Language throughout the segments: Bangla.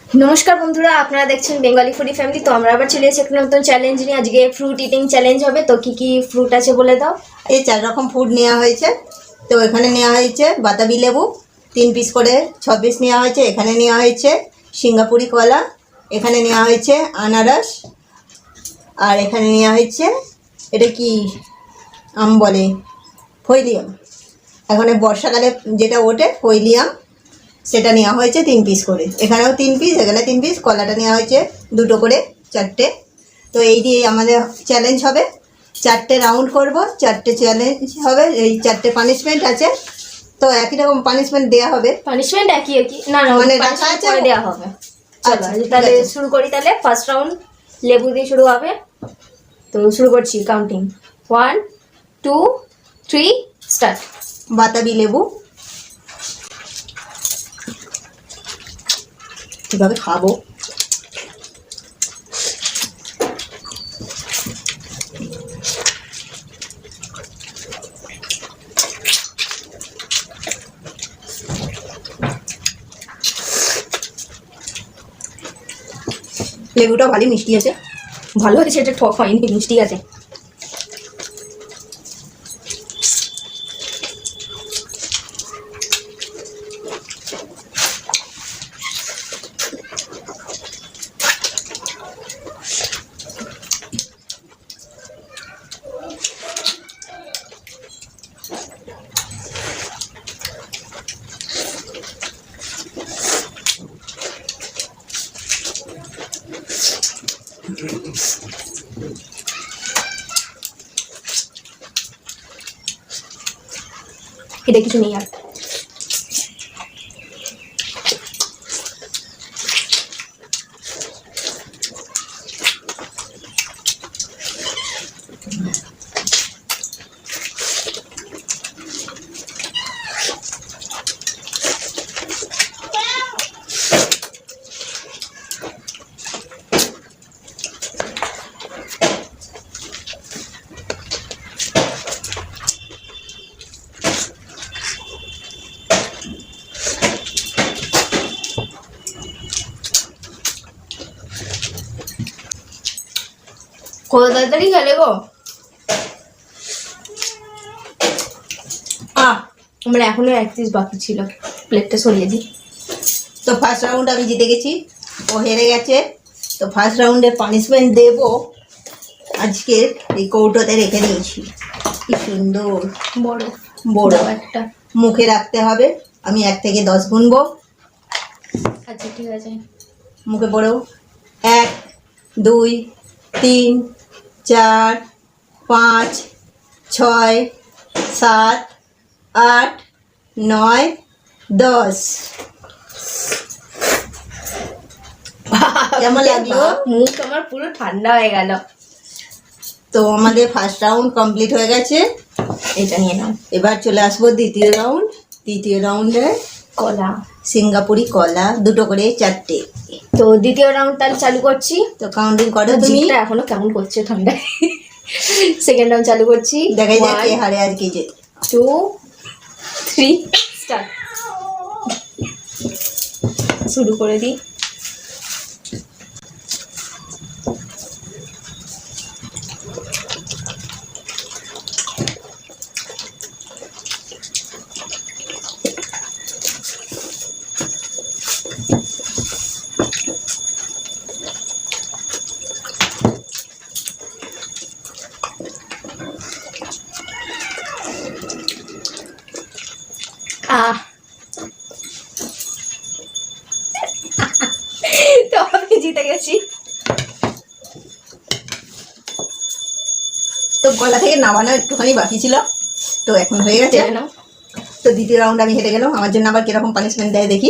নমস্কার বন্ধুরা, আপনারা দেখছেন বেঙ্গলি ফুডি ফ্যামিলি। তো আমরা আবার চলে এসেছি একটা নতুন চ্যালেঞ্জ নিয়ে। আজকে ফ্রুট ইটিং চ্যালেঞ্জ হবে। তো কি কি ফ্রুট আছে বলে দাও। এই 4 রকম ফ্রুট নেওয়া হয়েছে। তো এখানে নেওয়া হয়েছে বাতাবি লেবু 3 পিস করে, 6 পিস নেওয়া হয়েছে। এখানে নেওয়া হয়েছে সিঙ্গাপুরি কলা, এখানে নেওয়া হয়েছে আনারস, আর এখানে নেওয়া হয়েছে এটা কি আম বলে, ফয়লিয়াম। এখন বর্ষাকালে যেটা ওঠে ফয়লিয়াম, সেটা নেওয়া হয়েছে 3 পিস করে। এখানেও 3 পিস, এখানে 3 পিস। কলাটা নেওয়া হয়েছে 2টো করে, 4টে। তো এই দিয়ে আমাদের চ্যালেঞ্জ হবে। 4টে রাউন্ড করব, 4টে চ্যালেঞ্জ হবে। এই 4টে পানিশমেন্ট আছে। তো একই রকম পানিশমেন্ট দেওয়া হবে। পানিশমেন্ট একই না মানে রাখা আছে দেওয়া হবে। চলো তাহলে শুরু করি। তাহলে ফার্স্ট রাউন্ড লেবু দিয়ে শুরু হবে। তো শুরু করছি, কাউন্টিং 1 2 3 স্টার্ট। বাতাবি লেবু কীভাবে খাবো? লেবুটা ভালোই মিষ্টি আছে। ভালো হয়েছে, এটা টক হয়নি, মিষ্টি আছে। এটা কিছু নেই আর। কত তাড়াতাড়ি গেলে গো। আমার এখনো 1 পিস বাকি ছিল, প্লেটটা সরিয়ে দিই। তো ফার্স্ট রাউন্ড আমি জিতে গেছি, ও হেরে গেছে। তো ফার্স্ট রাউন্ডের পানিশমেন্ট দেব আজকে এই কৌটোতে রেখে দিয়েছি। কি সুন্দর বড় বড় একটা মুখে রাখতে হবে। আমি 1 থেকে 10 গুনবো। আচ্ছা ঠিক আছে। মুখে পড়ো। 1 2 3 4 5 6 7 8 9 10। কেমন লাগলো? মুখ আমার পুরো ঠান্ডা হয়ে গেল। তো আমাদের ফার্স্ট রাউন্ড কমপ্লিট হয়ে গেছে। এটা নিয়ে নাও। এবার চলে আসবো দ্বিতীয় রাউন্ড। দ্বিতীয় রাউন্ডে কলা, সিঙ্গাপুরি কলা 2টো করে, 4টে। তো দ্বিতীয় রাউন্ড তাহলে চালু করছি। তো কাউন্টিং করো তুমি। জিভটা এখনো কেমন করছে ঠান্ডায়। সেকেন্ড রাউন্ড চালু করছি। দেখাই যাক কে হারে আজকে। যে 2 3 স্টার্ট। শুরু করে দিই। তো আমি জিতে গেছি। তো গলা থেকে নামানো একটুখানি বাকি ছিল, তো এখন হয়ে গেছে। তো দ্বিতীয় রাউন্ড আমি হেরে গেলাম। আমার জন্য আবার কিরকম পানিশমেন্ট দেয় দেখি।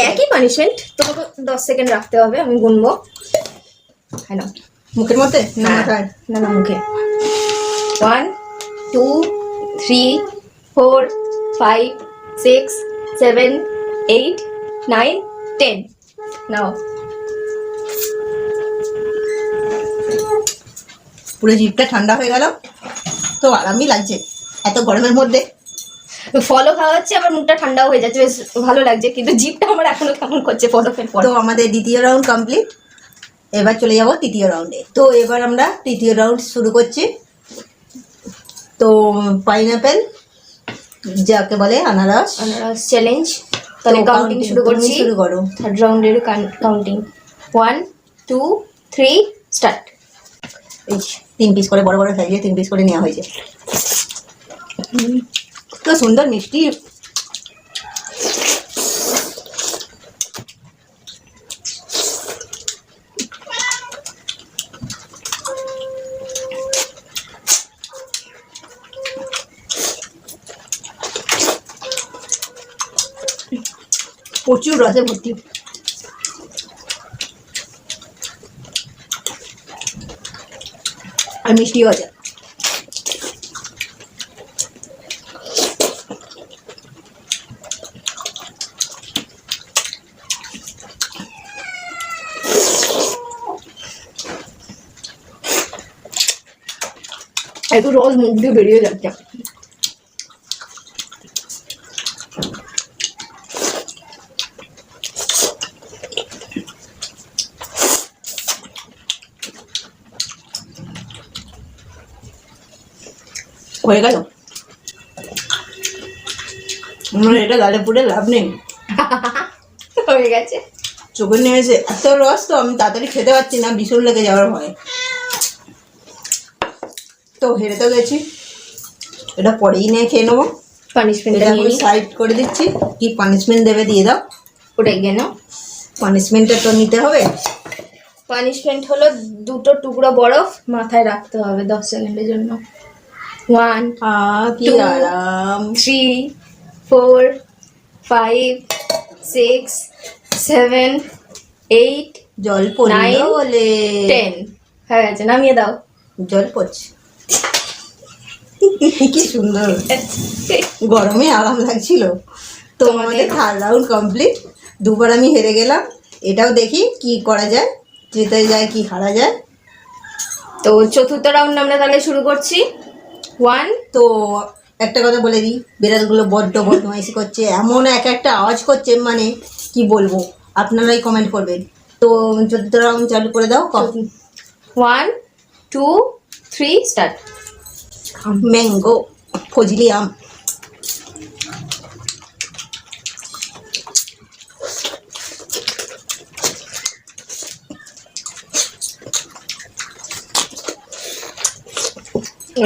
একই পানিশমেন্ট, তোমাকে 10 সেকেন্ড রাখতে হবে, আমি গুনবো। হ্যাঁ, মুখের মধ্যে না মাথায়? না না, মুখে। 1 2 3 4 5 6 7 8 9 10 নাও। পুরো জিভটা ঠান্ডা হয়ে গেল। তো আরামই লাগছে এত গরমের মধ্যে। ফলও খাওয়া হচ্ছে, আবার মুখটা ঠান্ডাও হয়ে যাচ্ছে, বেশ ভালো লাগছে, কিন্তু জিভটা আমার এখনো কেমন করছে পদকের পর। তো আমাদের দ্বিতীয় রাউন্ড কমপ্লিট, এবার চলে যাব তৃতীয় রাউন্ডে। তো এবার আমরা তৃতীয় রাউন্ড শুরু করছি। তো পাইনাপেল, যাকে বলে আনারস, আনারস চ্যালেঞ্জ। তাহলে তো কাউন্টিং counting শুরু তুমি করছি। শুরু করো। থার্ড রাউন্ডের কাউন্টিং। 1 2 3 স্টার্ট। এই 3 পিস করে, বড় বড় সাইজে 3 পিস করে নেওয়া হয়েছে। তো সুন্দর মিষ্টি। প্রচুর রসে ভর্তি। আর মিষ্টিও আছে। একটু রস মুখ দিয়ে বেরিয়ে যাচ্ছে। হয়ে গেল। আমার এটা গালে পুড়ে লাভ নেই, হয়ে গেছে। চোখে নিয়ে এসে এত রস, তো আমি তাড়াতাড়ি খেতে পারছি না, ভীষণ লেগে যাওয়ার ভয়। তো হেরে তো গেছি, এটা পরেই নিয়ে খেয়ে নেবো। পানিশমেন্টটা এটা নিয়ে আমি নিই। সাইড করে দিচ্ছি। কি পানিশমেন্ট দেবে দিয়ে দাও। ওটাই কেন? পানিশমেন্টটা তো নিতে হবে। পানিশমেন্ট হলো 2টো টুকরো বরফ মাথায় রাখতে হবে 10 সেকেন্ডের জন্য। 1 কি 2 আরাম। 3 4 5 6 7 8 জল পড়লো 9 বলে। 10 হয়ে গেছে, নামিয়ে দাও। জল পড়ছে। কি সুন্দর, গরমে আরাম লাগছিল। তো আমাদের থার্ড রাউন্ড কমপ্লিট। দুবার আমি হেরে গেলাম। এটাও দেখি কি করা যায়, জিতে যায় কি হারা যায়। তো চতুর্থ রাউন্ড আমরা তাহলে শুরু করছি। 1 তো একটা কথা বলে দিই, বিড়ালগুলো বড্ড বদমাইশি করছে, এমন এক একটা আওয়াজ করছে, মানে কি বলবো, আপনারাই কমেন্ট করবেন। তো চতুর্থ রাউন্ড চালু করে দাও। 1 2 3 স্টার্ট। ম্যাঙ্গো, ফজলি আম।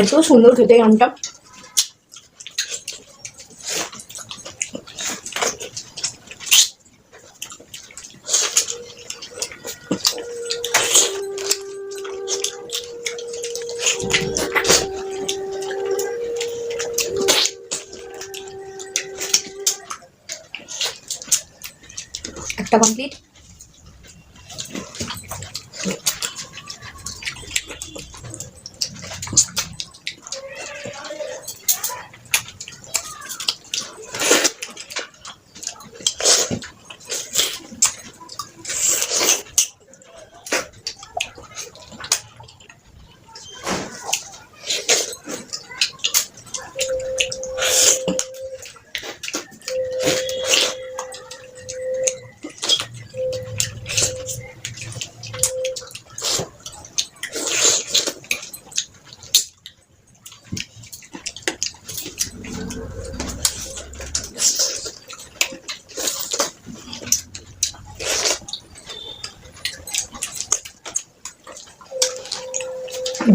এত সুন্দর খেতে আমটা। একটা কমপ্লিট।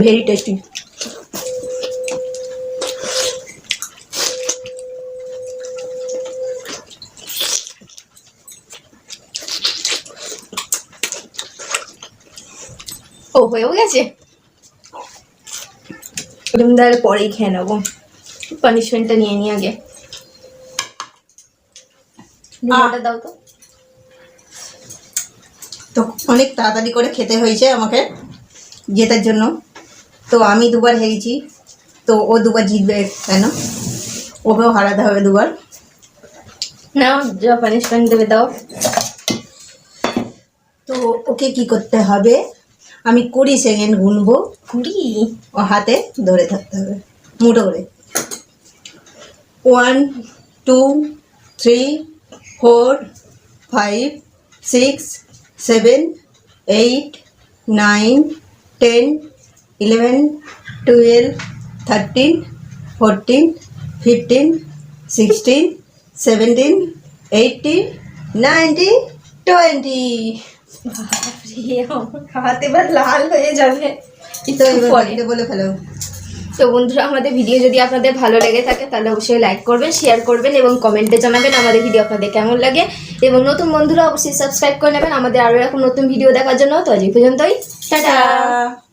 Very tasty. ও হয়েও গেছে। এরকম পরেই খেয়ে নেবো, পানিশমেন্টটা নিয়ে নি আগে। ডিমটা দাও তো। তো অনেক তাড়াতাড়ি করে খেতে হয়েছে আমাকে জেতার জন্য। তো আমি দুবার হেরেছি, তো ও দুবার জিতবে কেন? ওকেও হারাতে হবে দুবার। নাও যা পানিশমেন্ট দেবে দাও। তো ওকে কি করতে হবে, আমি 20 সেকেন্ড গুনবো। 20? ও হাতে ধরে থাকতে হবে মুঠো করে। 1 2 3 4 5 6 7 8 9 10 11 12 13 14 15 16 17 18 19 20 হাত এবার লাল হয়ে যাবে তো এবার বাকিটা বলে ফেলো। তো বন্ধুরা, আমাদের ভিডিও যদি আপনাদের ভালো লেগে থাকে তাহলে অবশ্যই লাইক করবেন, শেয়ার করবেন এবং কমেন্টে জানাবেন আমাদের ভিডিও আপনাদের কেমন লাগে। এবং নতুন বন্ধুরা অবশ্যই সাবস্ক্রাইব করে নেবেন আমাদের আরও এরকম নতুন ভিডিও দেখার জন্য। তো আজ এই পর্যন্তই, টাটা।